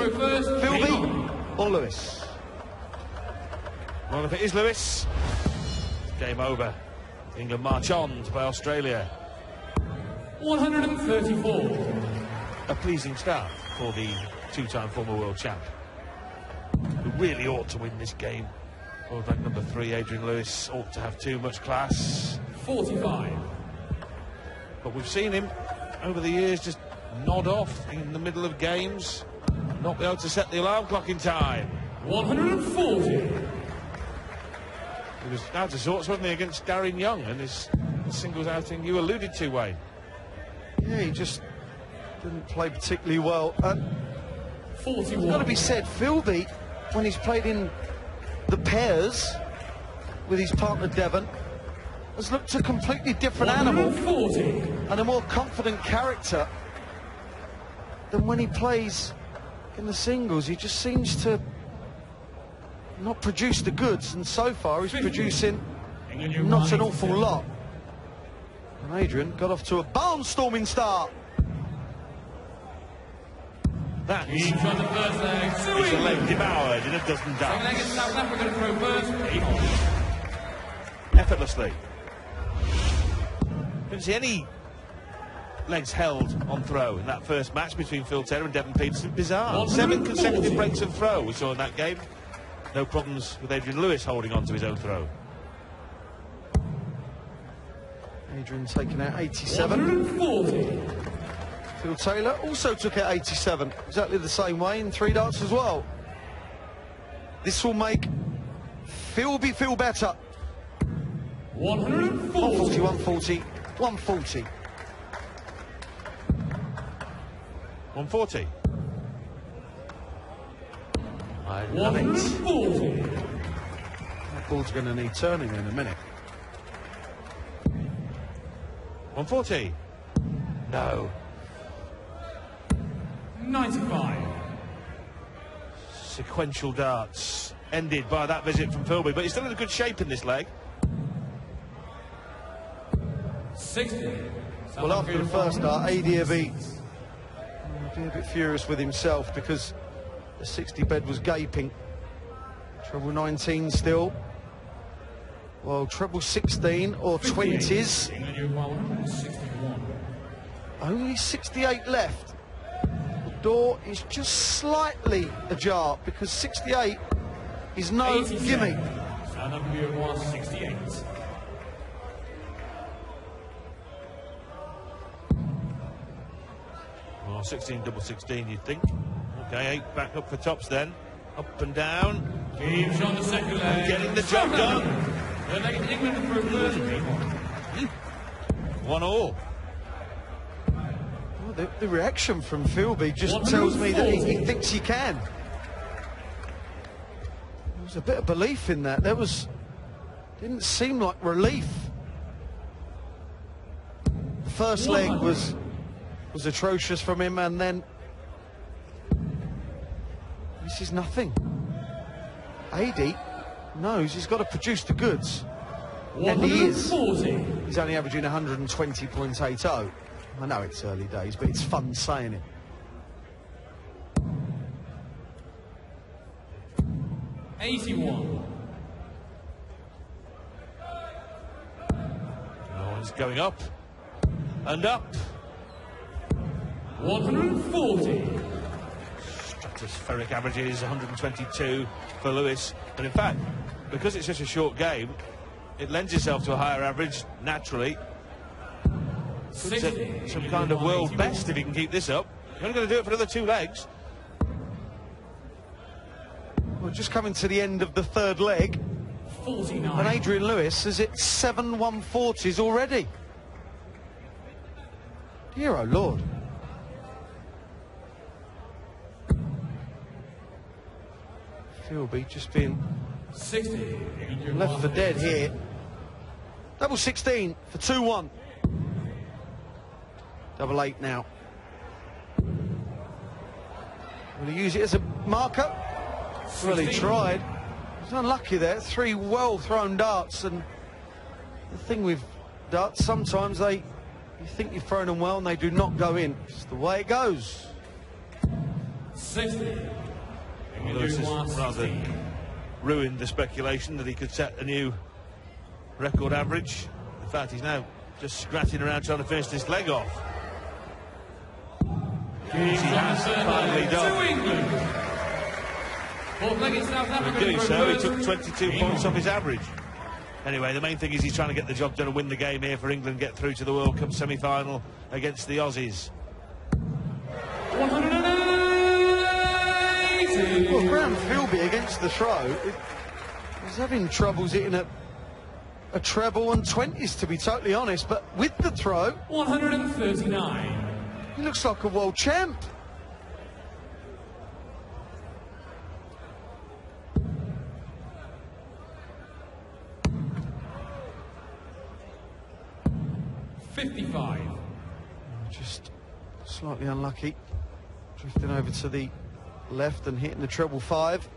throw first. Filby or Lewis? Well, if it is Lewis, it's game over. England march on to play Australia. 134. A pleasing start for the two-time former world champ, who really ought to win this game. World rank number 3, Adrian Lewis, ought to have too much class. 45. But we've seen him over the years just nod off in the middle of games, not be able to set the alarm clock in time. 140. He was out of sorts, wasn't he, against Darren Young, and his singles outing you alluded to, Wayne. Yeah, he just didn't play particularly well. 41. It's got to be said, Filby, when he's played in the pairs with his partner Devon, has looked a completely different animal and a more confident character than when he plays in the singles. He just seems to not produce the goods, and so far he's producing not an awful lot. And Adrian got off to a barnstorming start. That Each on the first leg. is a leg devoured in a dozen Second leg is darts. South Africa to throw first. Effortlessly. Didn't see any legs held on throw in that first match between Phil Taylor and Devon Peterson. Bizarre. 7 consecutive breaks of throw we saw in that game. No problems with Adrian Lewis holding on to his own throw. Adrian taking out 87. 140. Phil Taylor also took out 87, exactly the same way in 3 darts as well. This will make Filby feel better. 140. 140, 140. 140. I love it. 140. That ball's going to need turning in a minute. 140. No. 95. Sequential darts ended by that visit from Filby, but he's still in a good shape in this leg. 60. Well, after the first dart, AD will be a bit furious with himself because the 60 bed was gaping. Treble 19 still. Well, treble 16 or 20s. England 61. Only 68 left. The door is just slightly ajar because 68 is no 87. gimme. South Africa 168. Well, 16 double 16, you'd think. Okay, 8 back up for tops then. Up and down. Keeps on the second leg. Getting the job done. They're making England to throw first. 1-all. Well, the reaction from Filby just tells me that he thinks he can. There was a bit of belief in that. Didn't seem like relief. The first leg was atrocious from him, and then this is nothing. AD knows he's got to produce the goods, and he is. 140. He's only averaging 120.80. I know it's early days, but it's fun saying it. $81. Oh, he's going up. And up. 140. Stratospheric averages, 122 for Lewis. And in fact, because it's such a short game, it lends itself to a higher average naturally. Could set some kind of world best if he can keep this up. You're only going to do it for another 2 legs. We're just coming to the end of the third leg, 49. and Adrian Lewis is at 7 140s already. Dear oh Lord. Filby just being 60. left for dead here. Double 16 for 2-1. Double 8 now. Will he use it as a marker? Well, he tried. He's unlucky there. 3 well thrown darts, and the thing with darts, sometimes you think you're throwing them well and they do not go in. It's the way it goes. 60. Lewis has rather ruined the speculation that he could set a new record average. In fact, he's now just scratching around trying to finish this leg off. He has finally done. In doing so, he took 22 points off his average. Anyway, the main thing is he's trying to get the job done and win the game here for England, get through to the World Cup semi-final against the Aussies. 180. Well, Graham Filby against the throw, he's having troubles hitting a treble and 20s, to be totally honest, but with the throw, 139. he looks like a world champ. Just slightly unlucky, drifting over to the left and hitting the treble 5.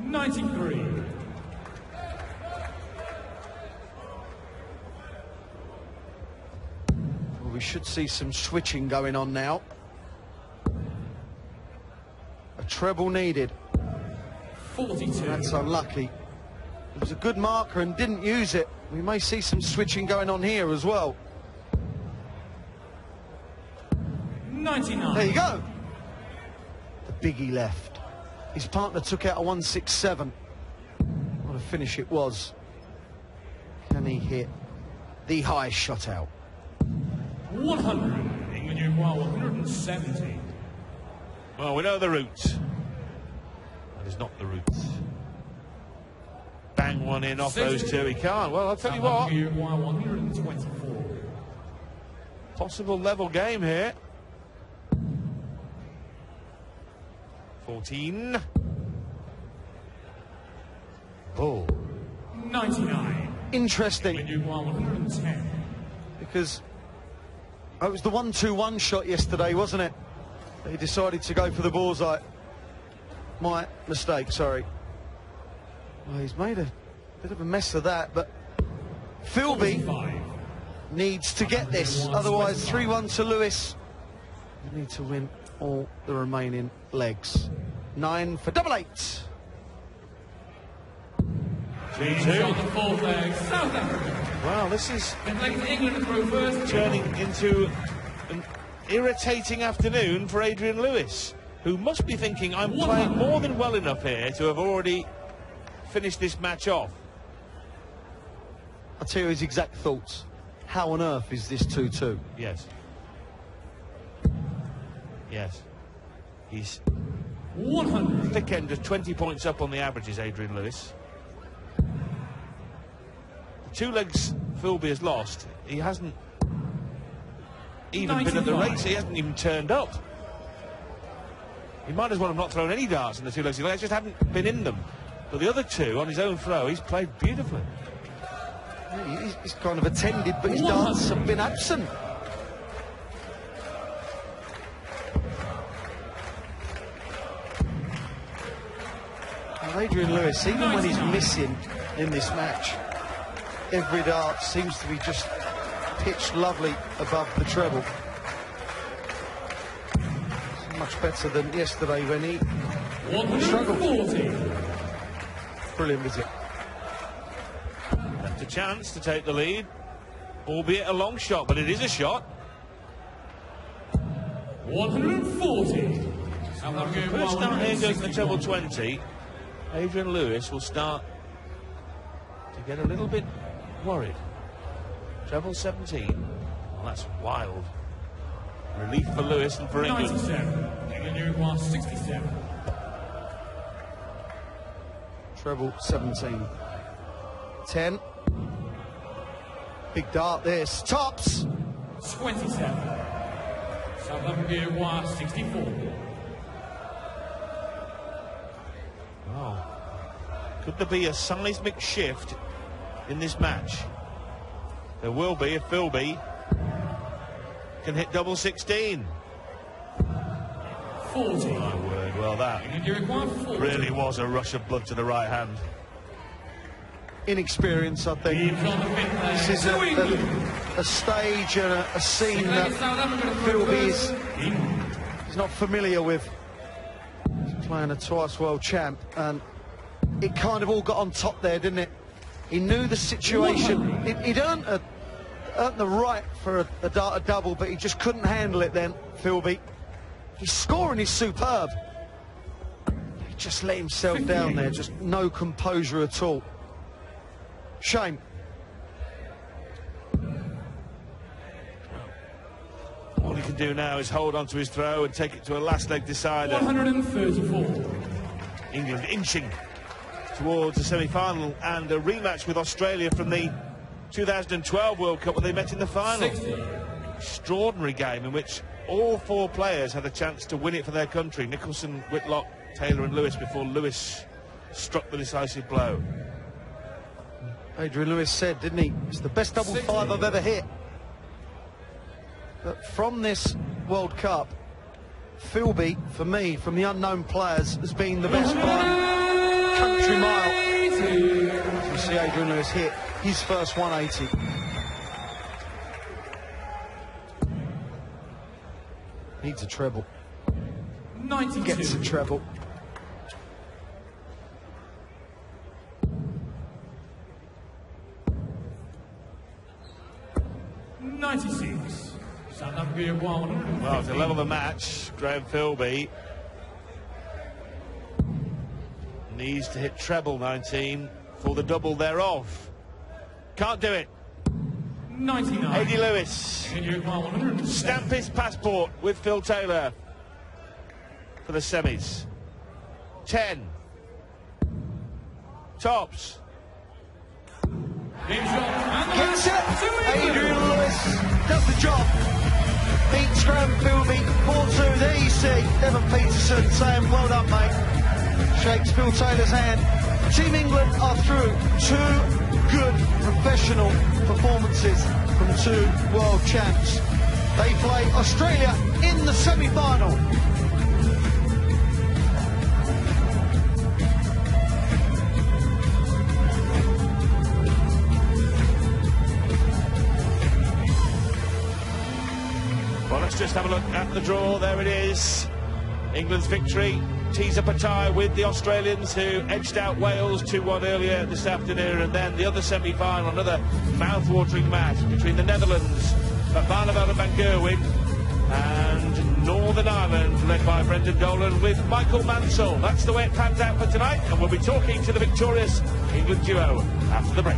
93. Well, we should see some switching going on now. A treble needed. 42. That's unlucky. It was a good marker and didn't use it. We may see some switching going on here as well. 99. There you go. The biggie left. His partner took out a 167. What a finish it was. Can he hit the highest shot out? 100. England you 170. Well, we know the route. That is not the route. Bang one in off 60. those two. He can't. Well, I'll tell you what. 124. Possible level game here. 14. Oh. 99. Interesting, England you 110. because it was the 1-2-1 shot yesterday, wasn't it? He decided to go for the bullseye. My mistake, sorry. Well, he's made a bit of a mess of that, but Filby 45. needs to get this, otherwise 3-1 to Lewis. You need to win all the remaining legs. 9 for double 8. 3-2. On the fourth leg, South Africa. Well, this is Then legs to England to throw first. turning into an irritating afternoon for Adrian Lewis, who must be thinking, I'm playing more than well enough here to have already finished this match off. I'll tell you his exact thoughts. How on earth is this 2-2? Yes. Yes. He's 100. thick end of 20 points up on the averages, Adrian Lewis. The 2 legs Filby has lost, he hasn't even been at the 95. race, he hasn't even turned up. He might as well have not thrown any darts in the 2 legs, he just hadn't been in them. But the other 2, on his own throw, he's played beautifully. He's kind of attended, but his darts have been absent. And Adrian Lewis, even when he's missing in this match, every dart seems to be just pitched lovely above the treble. It's much better than yesterday when he struggled. 140. Brilliant visit. Left a chance to take the lead, albeit a long shot, but it is a shot. 140. South Africa First start here goes to the treble 161. 20. Adrian Lewis will start to get a little bit worried. Treble 17. Well, that's wild. Relief for Lewis and for England. 97. England you 67. Treble 17. 10. Big dart this. Tops. 27. South Africa 64. Wow. Could there be a seismic shift in this match? There will be if Filby can hit double 16. 40. My word, well that England you 40. really was a rush of blood to the right hand. Inexperience, I think. Teams on the fifth leg. This is To England. a stage and a scene Six that legged South Africa to throw Filby is first. not familiar with playing a twice world champ, and it kind of all got on top there, didn't it? He knew the situation. He'd earned the right for a data double, but he just couldn't handle it then, Filby. His scoring is superb. He just let himself down there, just no composure at all. Shame. All he can do now is hold on to his throw and take it to a last leg decider. 134. England inching towards the semi-final and a rematch with Australia from the 2012 World Cup when they met in the final. 60. Extraordinary game in which all four players had a chance to win it for their country. Nicholson, Whitlock, Taylor and Lewis, before Lewis struck the decisive blow. Adrian Lewis said, didn't he, it's the best double 60. five I've ever hit. But from this World Cup, Filby, for me, from the unknown players, has been the best by country mile. You see Adrian Lewis hit his first 180. Needs a treble. 92. Gets a treble. South Africa 150. Well, to level the match, Graham Filby needs to hit treble 19 for the double thereof. Can't do it. 99. Adi Lewis stamp his passport with Phil Taylor for the semis. 10 tops. Gets it! Adrian Lewis does the job. Beats Graham Filby 4-2. There you see Devon Peterson saying, well done, mate. Shakes Phil Taylor's hand. Team England are through. Two good professional performances from two world champs. They play Australia in the semi-final. Well, let's just have a look at the draw. There it is. England's victory tees up a tie with the Australians, who edged out Wales 2-1 earlier this afternoon, and then the other semi-final, another mouth-watering match between the Netherlands, Barneveld and Van Gerwen, and Northern Ireland, led by Brendan Dolan with Michael Mansell. That's the way it pans out for tonight, and we'll be talking to the victorious England duo after the break.